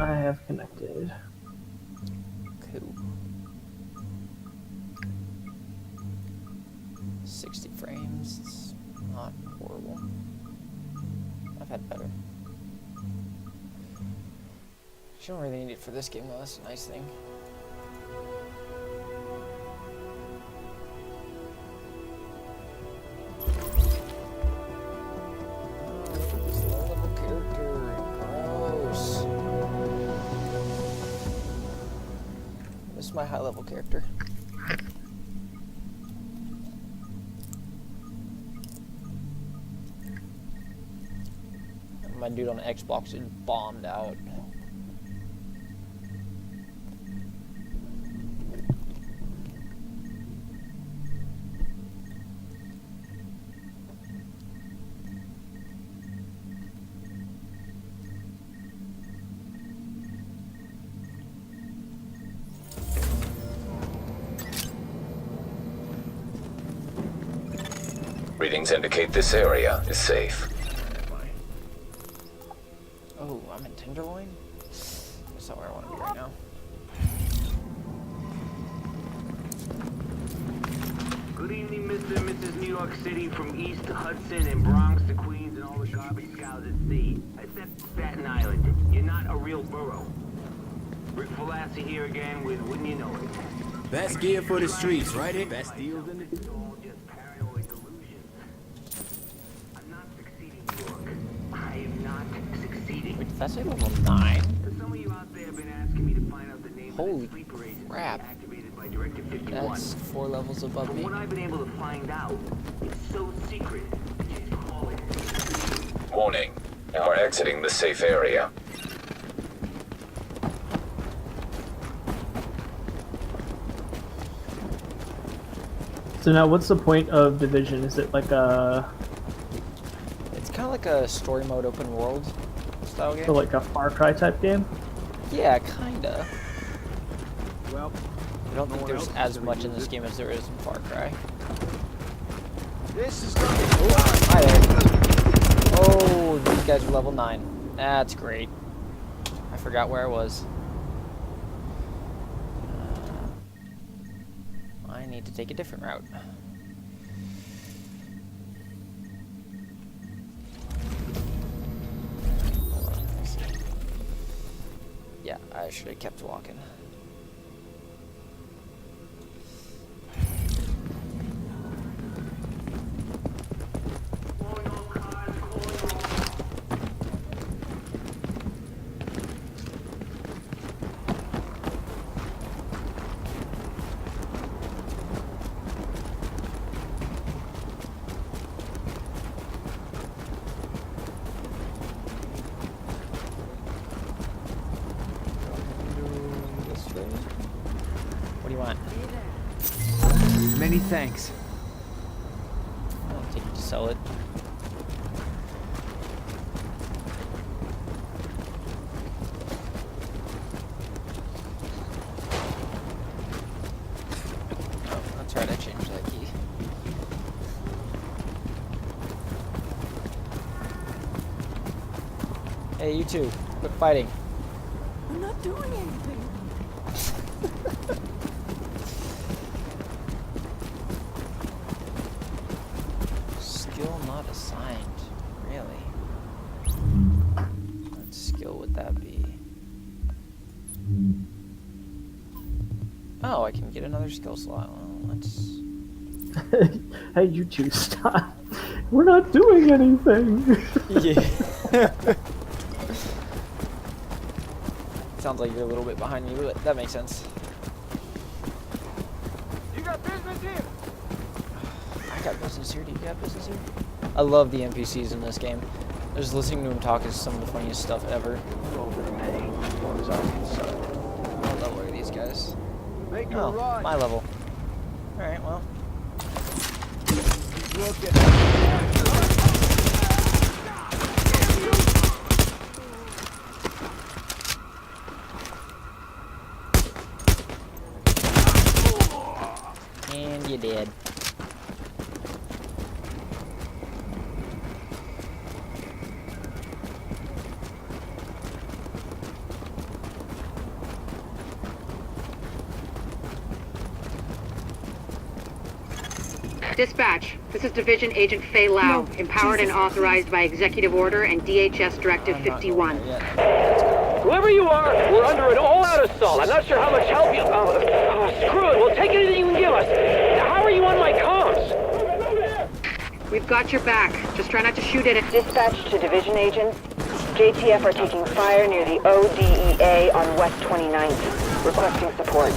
I have connected. Cool. 60 frames. It's not horrible. I've had better. You don't really need it for this game though, that's a nice thing. Oh, look at this low level character. Gross. This is my high level character. My dude on Xbox is bombed out. Readings indicate this area is safe. Oh, I'm in Tenderloin? That's not where I want to be right now. Good evening, Mr. and Mrs. New York City, from East to Hudson and Bronx to Queens and all the garbage scows at sea. Except Staten Island. You're not a real borough. Rick Falassi here again with Wouldn't You Know It. Best gear for the streets, right here. Best deals in the... It's all just paranoid delusions. I'm not succeeding, New York. I am not succeeding. Wait, that's like level 9? Some of you out there have been asking me to find out the name Holy of the sleeper agent crap. activated by Directive 51. That's 4 levels above From me. what I've been able to find out, it's so secret, you can't call it. Warning. You are exiting the safe area. So now, what's the point of Division? Is it like a It's kind of like a story mode open world style game. so like a Far Cry type game? Yeah, kinda. Well, I don't think one there's else is as gonna much use in this it. game as there is in Far Cry. this is gonna be... Hi there. Oh, these guys are level 9. That's great. I forgot where I was. I need to take a different route. Hold on, let me see. Yeah, I should have kept walking. This way. What do you want? Many thanks. I'll take it to sell it. Oh, that's right, I changed that key. Hey, you two, quit fighting. I'm not doing anything. Skill not assigned. Really? What skill would that be? Oh, I can get another skill slot. Well, let's... Hey, you two, stop! We're not doing anything. Yeah. Sounds like you're a little bit behind me, but that makes sense. You got business here? I got business here. Do you got business here? I love the NPCs in this game. Just listening to them talk is some of the funniest stuff ever. I love look at these guys. Make it Oh, right. my level. Alright, well. Look at And you did. Dispatch, this is Division Agent Fei Lau, empowered and authorized by Executive Order and DHS Directive I'm not going 51. there yet. Let's go. Whoever you are, we're under an all-out assault. I'm not sure how much help you... screw it. We'll take anything you can give us. Now, how are you on my comms? We've got your back. Just try not to shoot at it. Dispatch to division agents. JTF are taking fire near the ODEA on West 29th. Requesting support.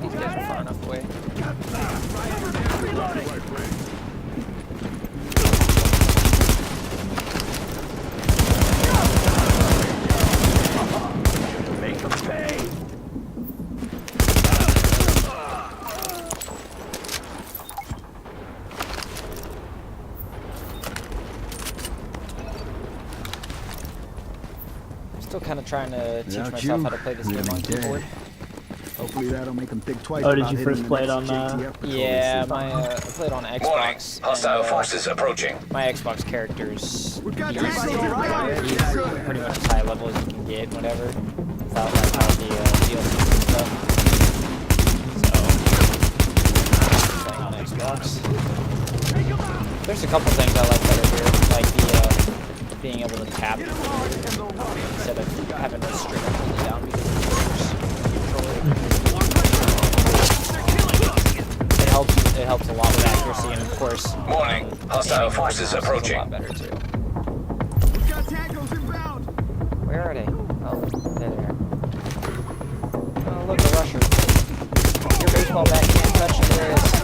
These guys are far enough away. Make them pay! Still kind of trying to teach Without myself you, how to play this we'd game be on dead. keyboard. Hopefully that'll make them think twice Oh, did about you hitting first the play it next on, JTF patrol Yeah, they see. I played on Warning. Xbox. Hostile and, forces approaching. My Xbox characters We've got pretty everybody all right. much as high level as you can get, whatever. Without like all the DLCs and stuff. So playing on Xbox. There's a couple things I like better here, like the being able to tap instead of having to straight up hold it down because of the controller. It helps a lot with accuracy, and of course, Warning. Hostile forces is a approaching. lot better too. We've got tangos inbound. Where are they? Oh, they're there. Oh, look, a rusher. Your baseball bat can't touch this.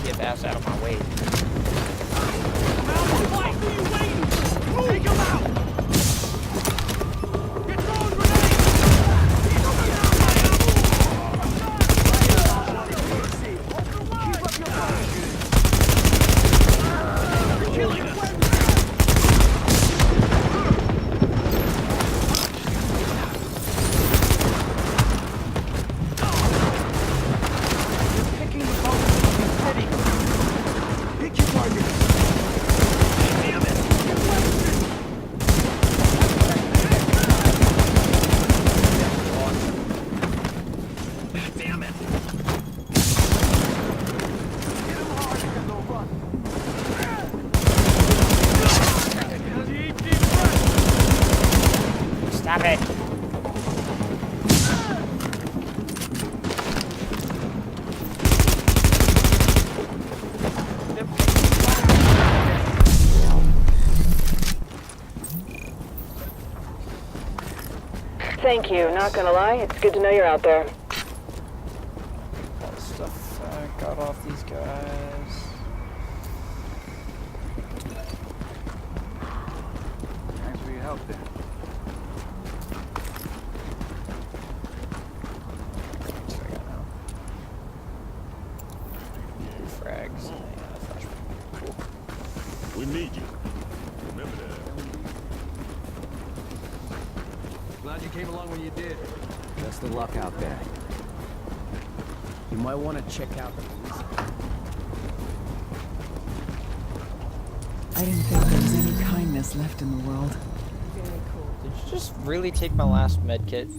Get your ass out of my way. Stop it! Thank you. Not gonna lie, it's good to know you're out there. All the stuff I got off these guys. Thanks for your help there. That's what I got now. Frags. Flashbang. Cool. We need you. Remember that. Glad you came along when you did. Best of luck out there. You might want to check out the police. I didn't think there was any kindness left in the world. Did you just really take my last medkit?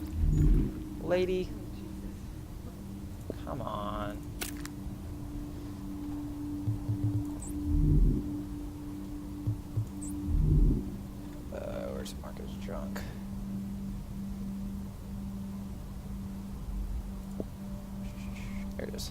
Lady? Come on. Where's Marco's junk? There it is.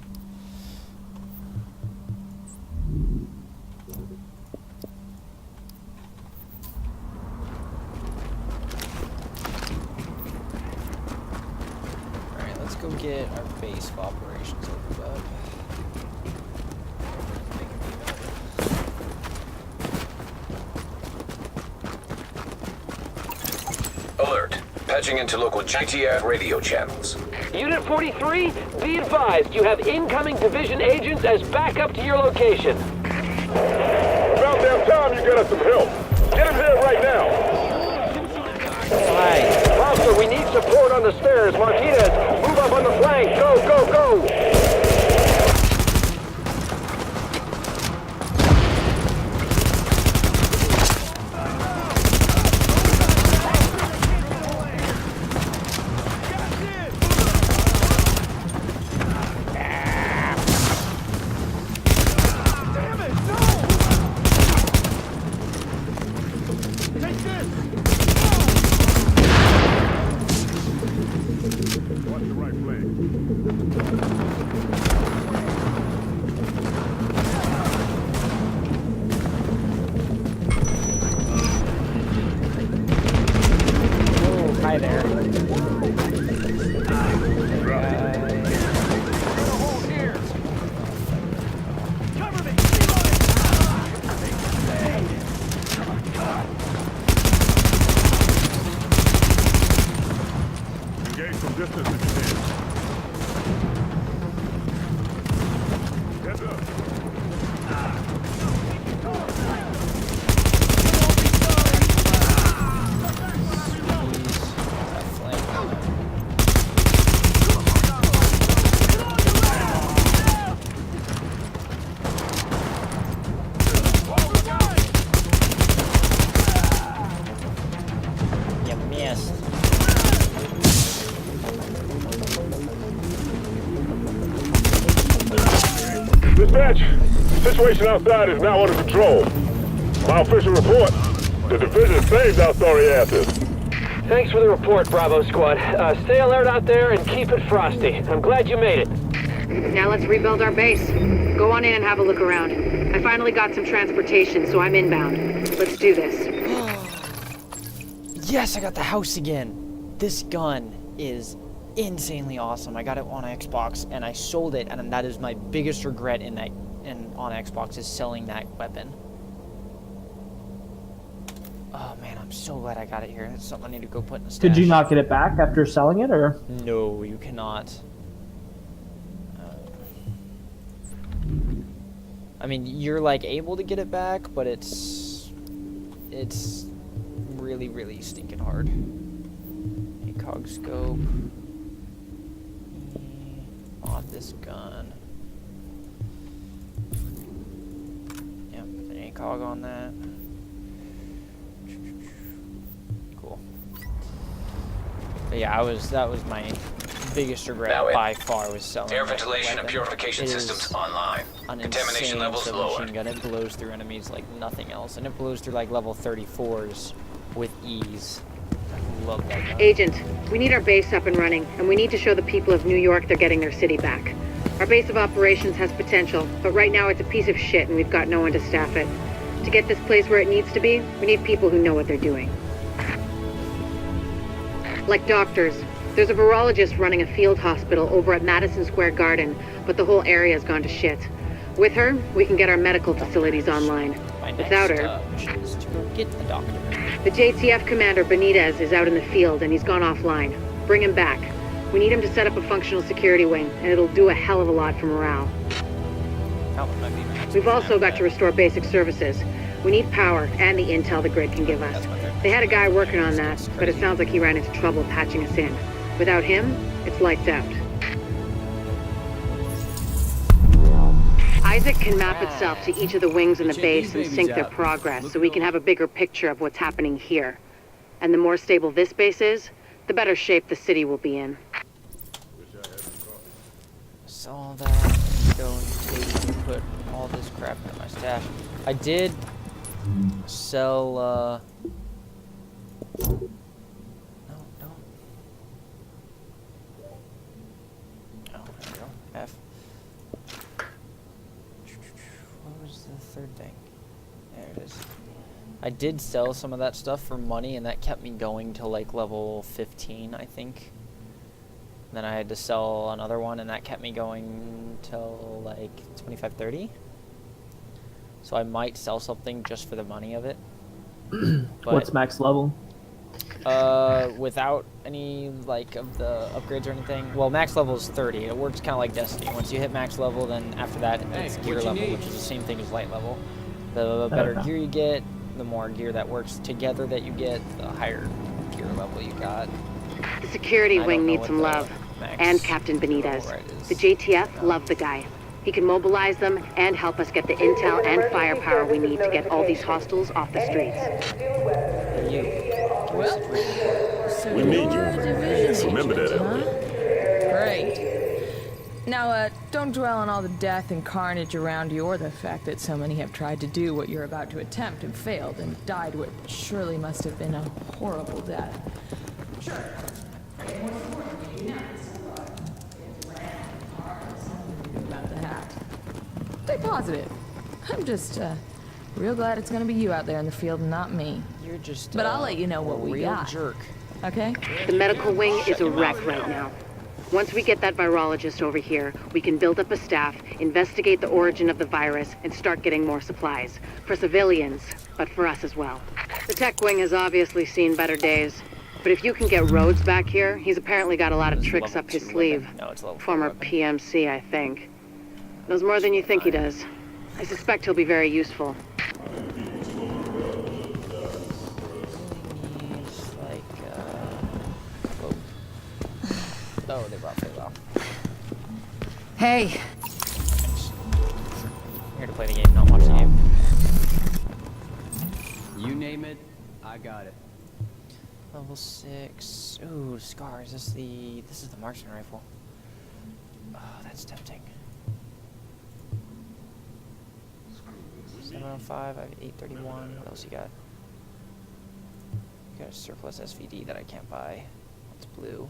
Alright, let's go get our base of operations opened up. Alert. Patching into local GTF radio channels. Unit 43, be advised, you have incoming division agents as backup to your location. About damn time you got us some help. Get in here right now. Hi. Monster, we need support on the stairs. Martinez, move up on the flank. Go, go, go! Watch the right flank. Oh, hi there. Engage from distance if you can. Heads up. You missed. Dispatch, situation outside is now under control. My official report, the division saved our sorry asses. Thanks for the report, Bravo Squad. Stay alert out there and keep it frosty. I'm glad you made it. Now let's rebuild our base. Go on in and have a look around. I finally got some transportation, so I'm inbound. Let's do this. Yes, I got the house again. This gun is insanely awesome. I got it on Xbox and I sold it, and that is my biggest regret on Xbox is selling that weapon. Oh man, I'm so glad I got it here. That's something I need to go put in the stash. Could you not get it back after selling it, or? No, you cannot. I mean, you're like able to get it back, but it's really, really stinking hard. ACOG scope. On this gun. Yep, put an ACOG on that. Cool. But yeah, that was my biggest regret by far, was selling Air that ventilation and weapon. purification It systems is online. an Contamination insane levels lower. submachine gun. It blows through enemies like nothing else, and it blows through like level 34s with ease. I love that gun. Agent, we need our base up and running, and we need to show the people of New York they're getting their city back. Our base of operations has potential, but right now it's a piece of shit and we've got no one to staff it. To get this place where it needs to be, we need people who know what they're doing. Like doctors. There's a virologist running a field hospital over at Madison Square Garden, but the whole area's gone to shit. With her, we can get our medical facilities online. My Without next her, mission is to go get the doctor. the JTF commander Benitez is out in the field and he's gone offline. Bring him back. We need him to set up a functional security wing, and it'll do a hell of a lot for morale. That one might be my next We've also mission got after to restore basic services. We need power and the intel the grid can give us. That's my third They had a mission. guy working on that, It's but it crazy. sounds like he ran into trouble patching us in. Without him, it's lights out. Isaac can map itself to each of the wings in the Check base these and sync babies their out. progress Look so we at can all- have a bigger picture of what's happening here. And the more stable this base is, the better shape the city will be in. Saw that. Go and take, put all this crap in my stash. I did sell, no, no. Oh, there we go. F. What was the third thing? There it is. I did sell some of that stuff for money, and that kept me going till like level 15, I think. Then I had to sell another one, and that kept me going till like 25, 30. So I might sell something just for the money of it. But, What's max level? without any like of the upgrades or anything. Well, max level is 30. It works kind of like Destiny. Once you hit max level, then after that it's Hey, gear what you level, need? which is the same thing as light level. The better Okay. gear you get, the more gear that works together that you get, the higher secure level you got. The security I wing don't know needs what some the love. max And Captain Benitez. override is. The JTF love the guy. He can mobilize them and help us get the intel and firepower we need to get all these hostiles off the streets. So We need you're you. a division Remember that, agent, Ellie. huh? Great. Now, don't dwell on all the death and carnage around you or the fact that so many have tried to do what you're about to attempt and failed and died what surely must have been a horrible death. Sure. About the hat. Stay positive. I'm just, real glad it's gonna be you out there in the field and not me. You're just. But I'll let you know what we real got. jerk. Okay? The medical wing is a wreck right now. Once we get that virologist over here, we can build up a staff, investigate the origin of the virus, and start getting more supplies. For civilians, but for us as well. The tech wing has obviously seen better days. But if you can get Rhodes back here, he's apparently got a lot of It's tricks level up his 2 sleeve. weapon. No, it's level 4 Former weapon. PMC, I think. Knows more than you think he does. I suspect he'll be very useful. Needs, like, whoa. Oh, they brought Faye off. Hey. I'm here to play the game, not watch the game. You name it, I got it. Level 6. Ooh, scars. This is the marksman rifle. Oh, that's tempting. 705. I have 831. What else you got? You got a surplus SVD that I can't buy. It's blue.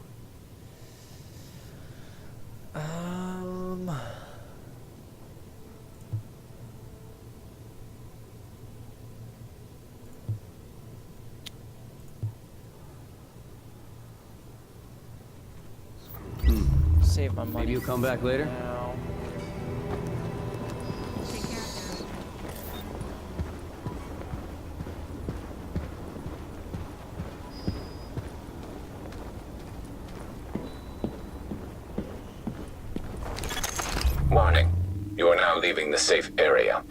Save my money. Maybe you'll come back later? Now. Warning. You are now leaving the safe area.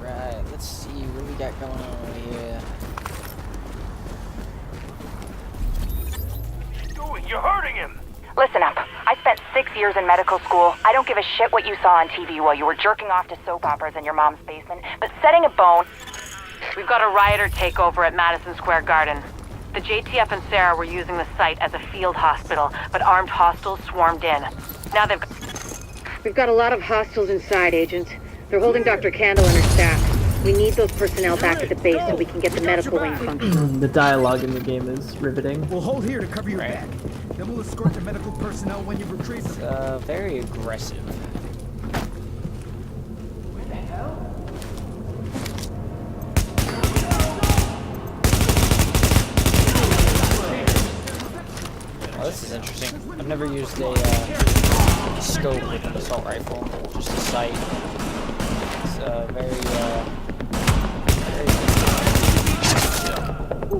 Right, let's see what we got going on here. You're hurting him! Listen up. I spent 6 years in medical school. I don't give a shit what you saw on TV while you were jerking off to soap operas in your mom's basement, but setting a bone... We've got a rioter takeover at Madison Square Garden. The JTF and Sarah were using the site as a field hospital, but armed hostiles swarmed in. Now We've got a lot of hostiles inside, Agent. They're holding Dr. Candle and her staff. We need those personnel back at the base so we can get the medical wing functioning. The dialogue in the game is riveting. We'll hold here to cover your back. Then we'll escort the medical personnel when you've retrieved them. Very aggressive. Oh, this is interesting. I've never used a scope with an assault rifle, just a sight. It's very Ooh.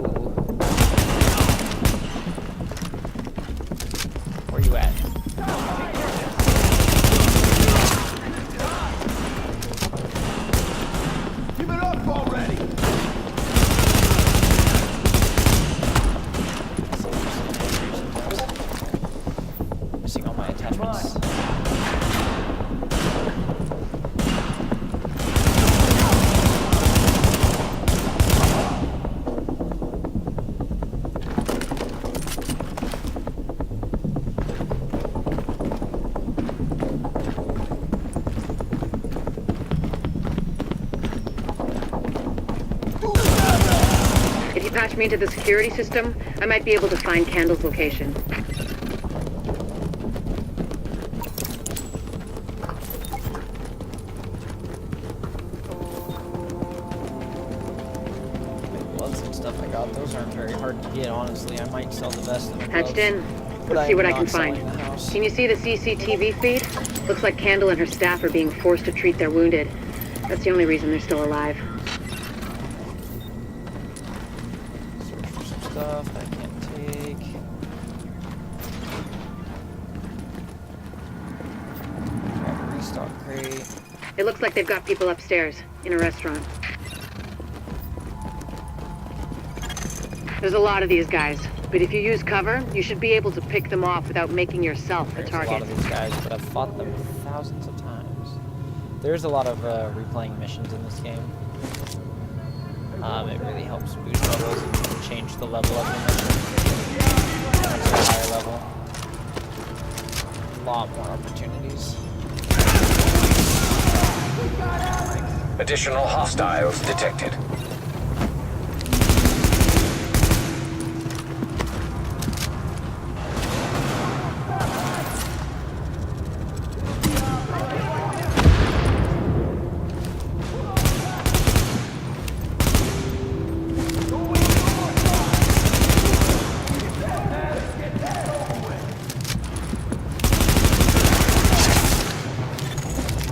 Where you at? Give it up already! Missing all my attachments. If you patch me into the security system, I might be able to find Candle's location. Gloves and stuff I got. Those aren't very hard to get, honestly. I might sell the best of them. Hatched in. But Let's see what I am can not find. selling the house. Can you see the CCTV feed? Looks like Candle and her staff are being forced to treat their wounded. That's the only reason they're still alive. Search for some stuff I can't take. Grab a restock crate. It looks like they've got people upstairs, in a restaurant. There's a lot of these guys, but if you use cover, you should be able to pick them off without making yourself a There's target. a lot of these guys, but I've fought them thousands of times. There's a lot of replaying missions in this game. It really helps boost levels and change the level of the mission. Once you're at a higher level. A lot more opportunities. Additional hostiles detected.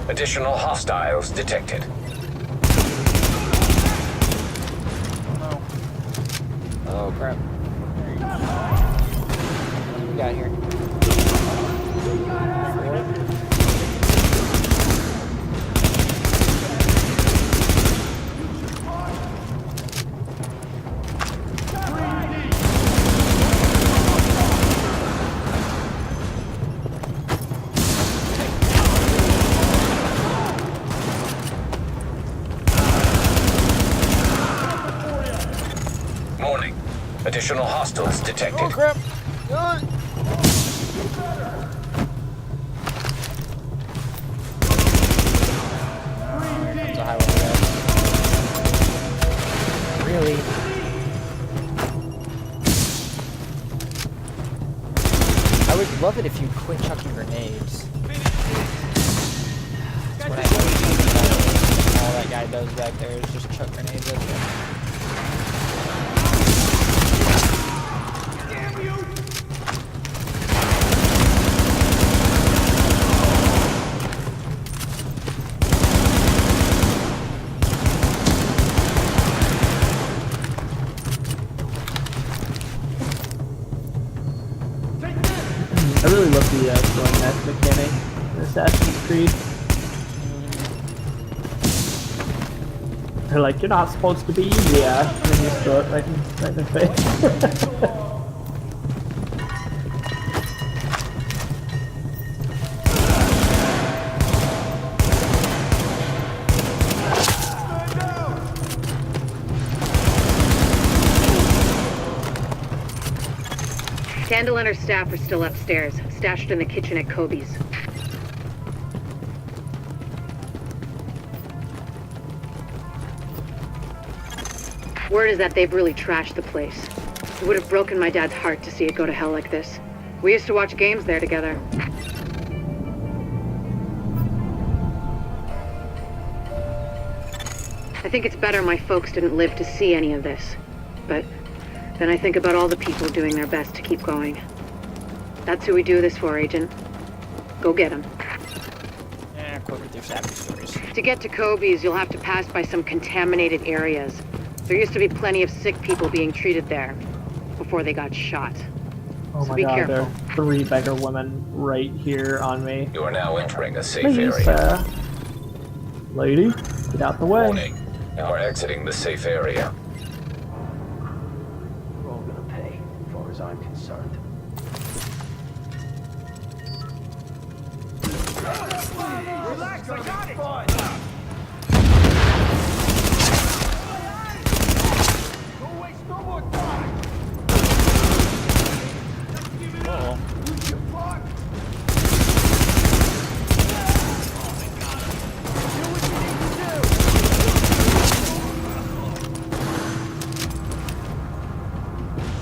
Additional hostiles detected. Oh no. Oh crap. What do we got here? Warning. Additional hostiles detected. Oh crap! Really? I would love it if you quit chucking grenades. That's what I hate. All that guy does back there is just chuck grenades at you. I really love the throwing knife mechanic in Assassin's Creed. They're like, you're not supposed to be easy, and then you just throw it right in the face. Candle and her staff are still upstairs, stashed in the kitchen at Kobe's. Word is that they've really trashed the place. It would have broken my dad's heart to see it go to hell like this. We used to watch games there together. I think it's better my folks didn't live to see any of this. But then I think about all the people doing their best to keep going. That's who we do this for, Agent. Go get them. Quit with your savage stories. To get to Kobe's, you'll have to pass by some contaminated areas. There used to be plenty of sick people being treated there before they got shot. Oh So my be god, careful. there are 3 beggar women right here on me. You are now entering a safe Please, area. lady, get out the way. Warning. You are exiting the safe area. We're all gonna pay, as far as I'm concerned. Relax, I got it! Don't waste no more time! Uh-oh. Use your part! Do what you need to do!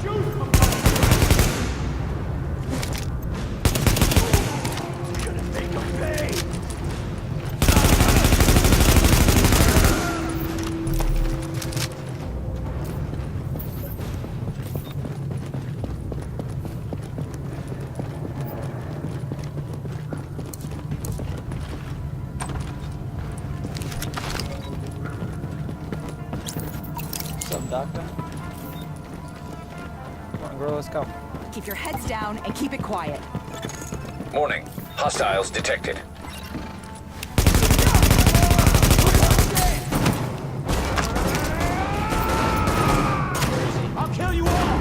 Shoot somebody! Gonna make them pay! up, Doctor? Come on, girl, let's go. Keep your heads down and keep it quiet. Morning. Hostiles detected. I'll kill you all!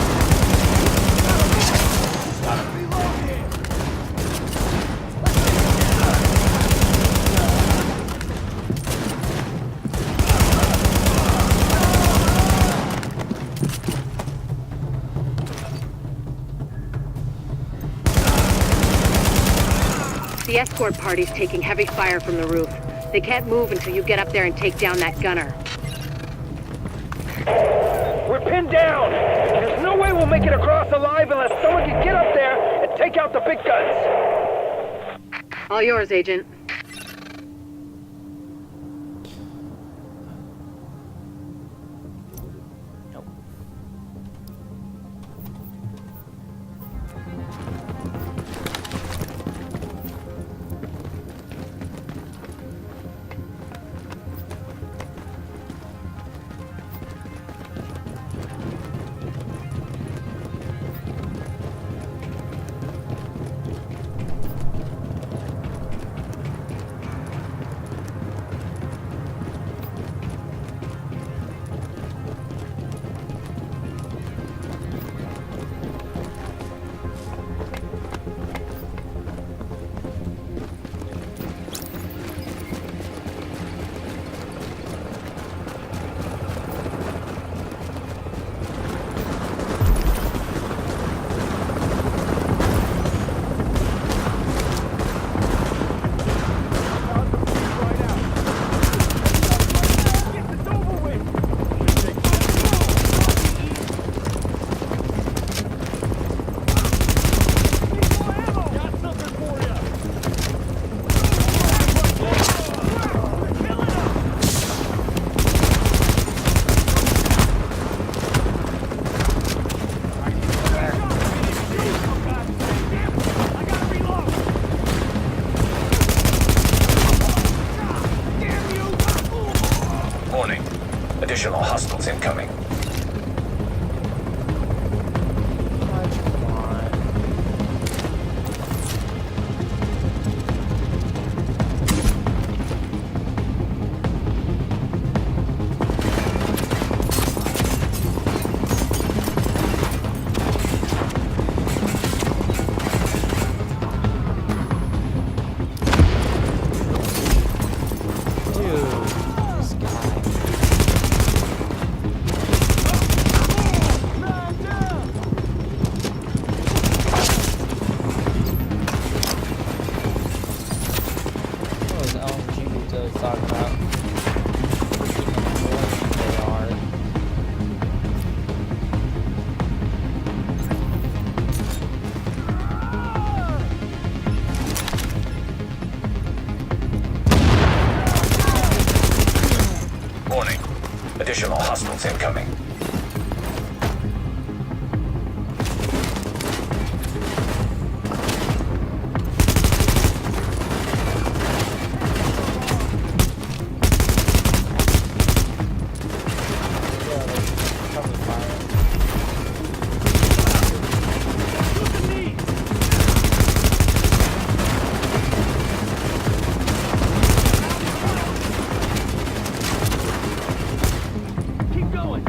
The escort party's taking heavy fire from the roof. They can't move until you get up there and take down that gunner. We're pinned down! There's no way we'll make it across alive unless someone can get up there and take out the big guns! All yours, Agent. Nope. Warning. Additional hostiles incoming. Warning. Additional hostiles incoming. Keep going!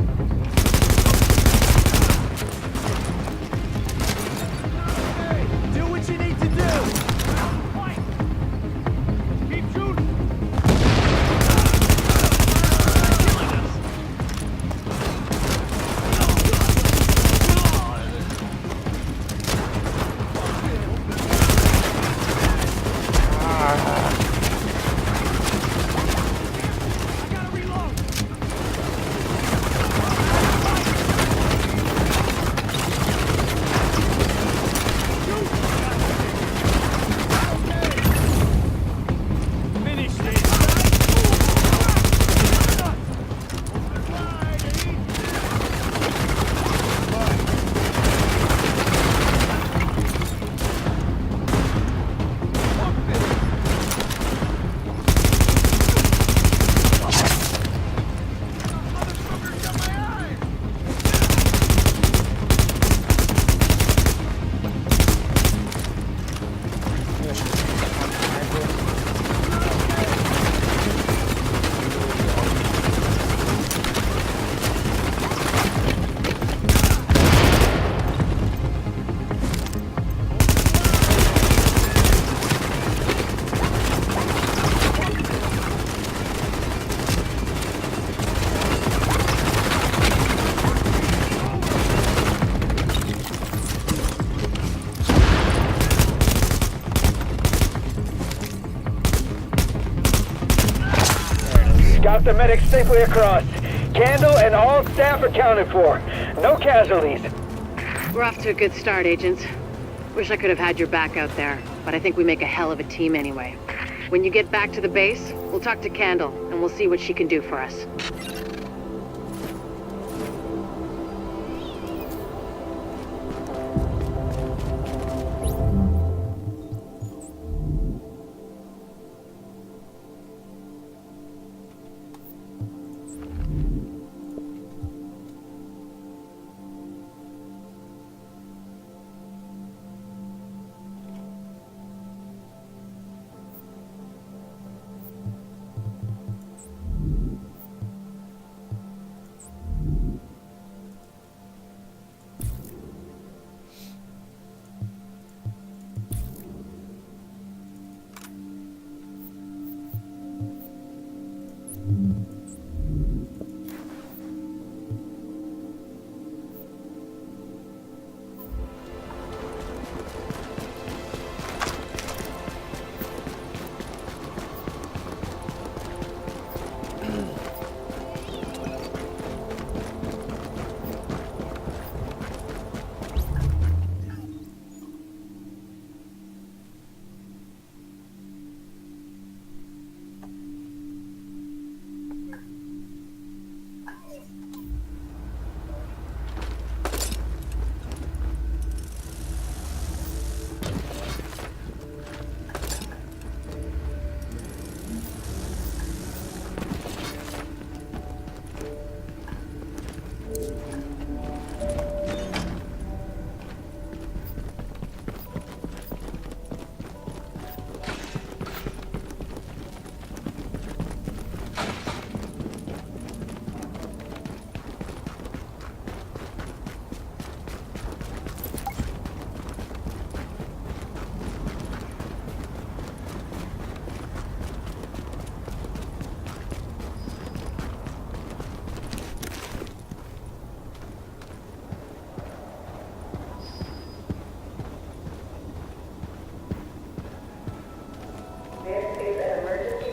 Got the medics safely across. Candle and all staff accounted for. No casualties. We're off to a good start, agents. Wish I could have had your back out there, but I think we make a hell of a team anyway. When you get back to the base, we'll talk to Candle, and we'll see what she can do for us.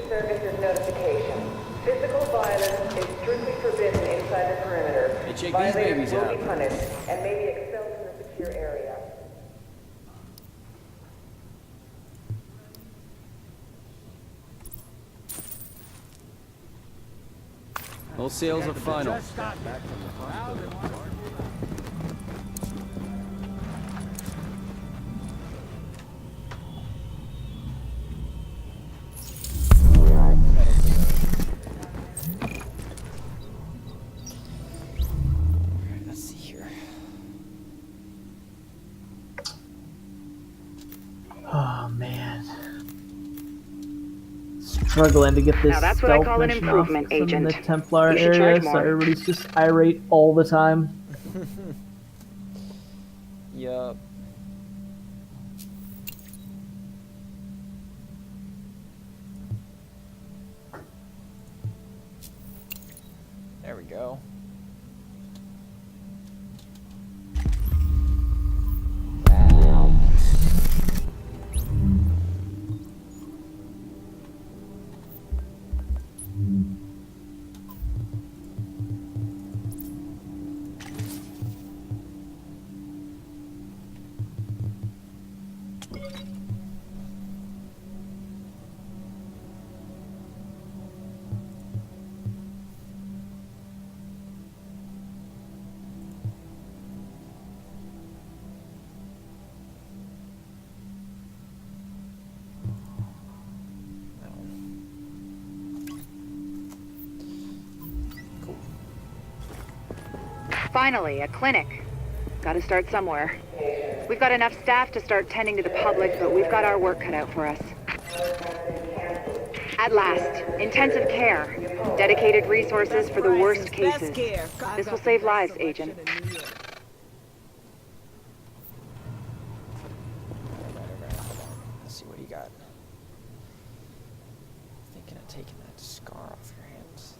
Services notification. Physical violence is strictly forbidden inside the perimeter. Hey, check these Violators babies will out. be punished and may be expelled from the secure area. All sales are final. Let's see here. Oh man. Struggling to get this Now that's what I stealth call an mission improvement, off from Agent. the Templar You should charge area, so more. everybody's just irate all the time. Yup. There we go. Wow. Finally, a clinic. Gotta start somewhere. We've got enough staff to start tending to the public, but we've got our work cut out for us. At last, intensive care. Dedicated resources for the worst cases. This will save lives, Agent. Let's see what you got. Thinking of taking that scar off your hands.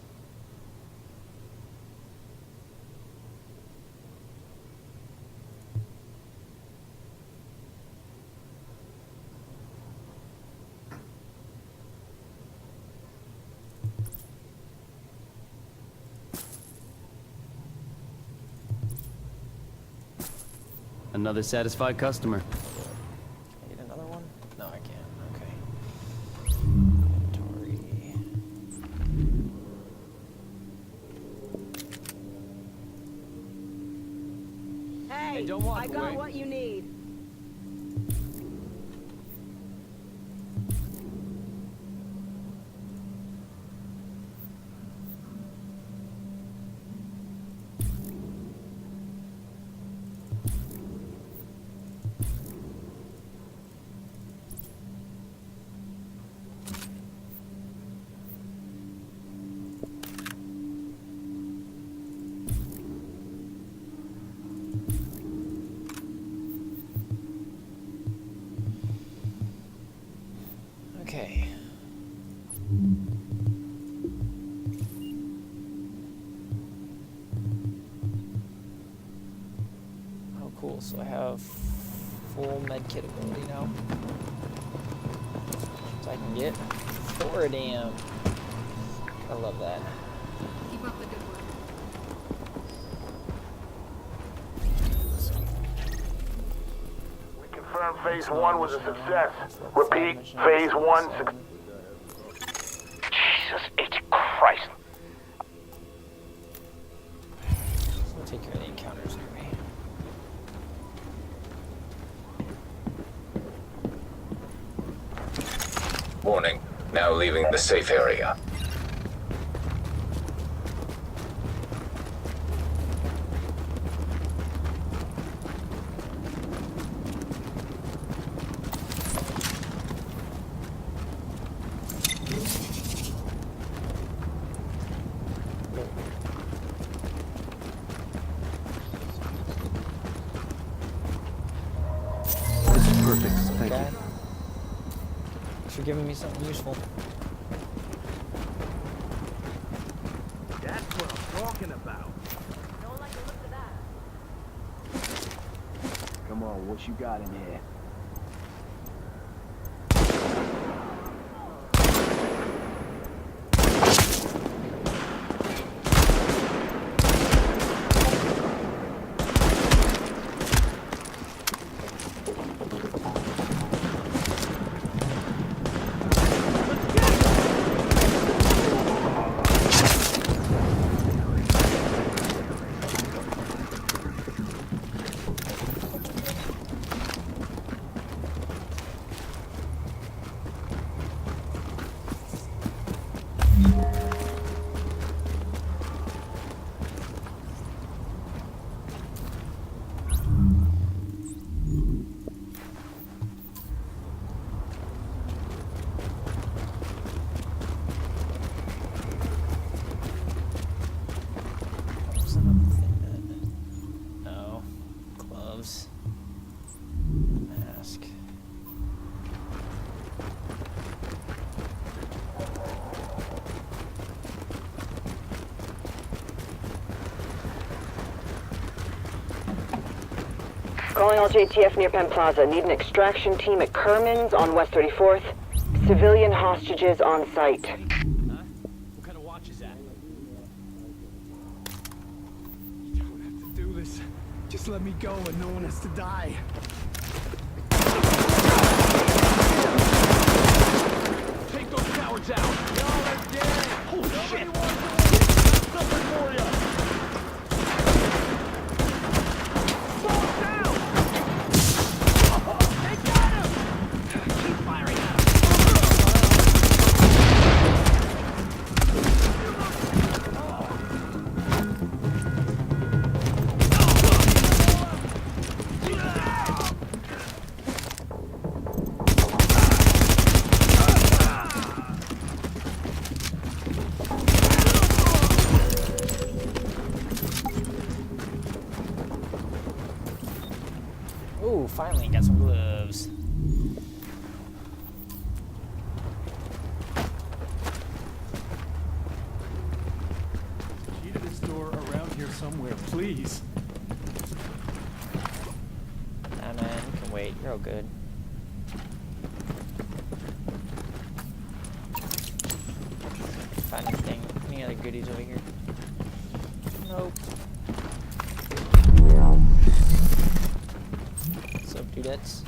Another satisfied customer. Can I get another one? No, I can't. Okay. Inventory. Hey, don't walk I got away. what you need. Okay. Oh, cool. So I have full medkit ability now. So I can get 4 damn. I love that. Keep up the good work. We confirmed phase 1 was a success. Repeat, phase 1 success. Jesus H. Christ. So I'll take care of the encounters near me. Warning. Now leaving the safe area. This is perfect. Thank Okay. you. Thanks for giving me something useful. That's what I'm talking about. Don't like the look of that. Come on, what you got in here? What's another thing that... Oh. Gloves. Mask. Calling all JTF near Penn Plaza. Need an extraction team at Kerman's on West 34th. Civilian hostages on site. Huh? What kind of watch is that? You don't have to do this. Just let me go and no one has to die. Take those cowards out! Y'all are dead! Holy shit! Something for you! Fall down! They got him! Keep firing at him! Ooh, finally got some gloves. Key to this door around here somewhere, please. Nah, man, you can wait. You're all good. Find anything? Any other goodies over here? Nope. units.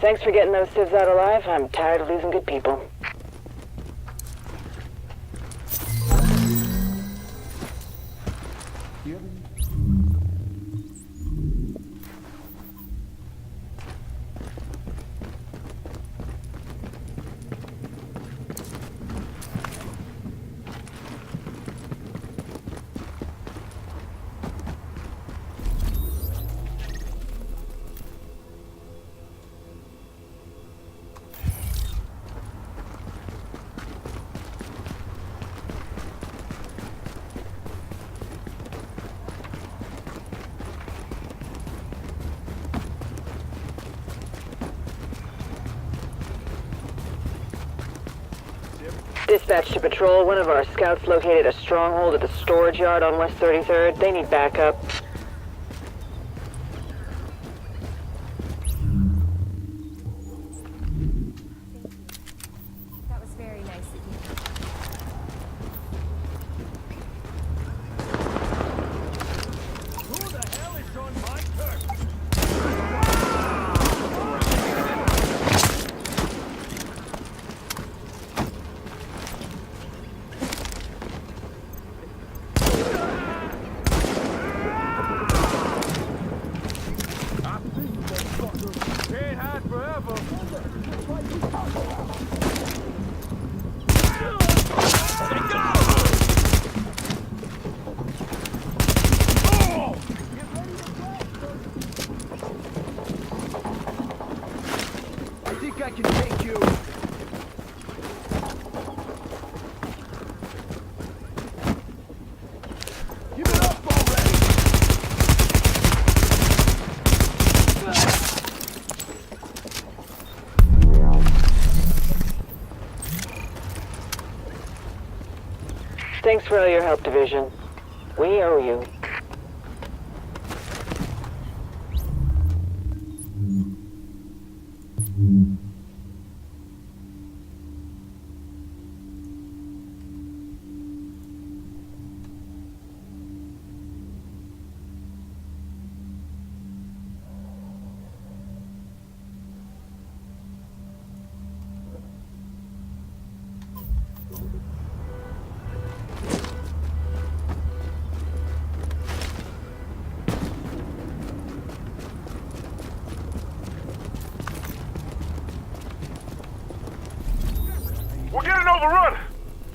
Thanks for getting those civs out alive. I'm tired of losing good people. Dispatch to patrol. One of our scouts located a stronghold at the storage yard on West 33rd. They need backup. That was very nice of you. Who the hell is on my turf? Can't hide forever. I think I can take you. Give it up already. Thanks for all your help, Division. We owe you. We're getting overrun!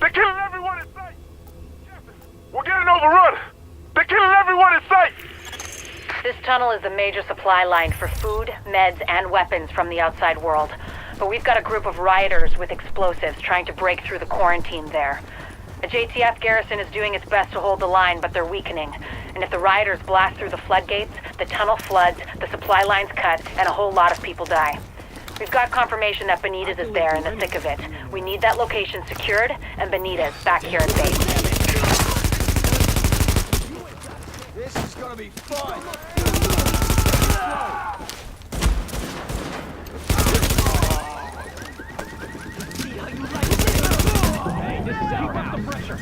They're killing everyone in sight! We're getting overrun! They're killing everyone in sight! This tunnel is the major supply line for food, meds, and weapons from the outside world. But we've got a group of rioters with explosives trying to break through the quarantine there. The JTF garrison is doing its best to hold the line, but they're weakening. And if the rioters blast through the floodgates, the tunnel floods, the supply lines cut, and a whole lot of people die. We've got confirmation that Benitez is there in the thick of it. We need that location secured, and Benitez back here at base. This is gonna be fun. Hey, this is out. What's the pressure?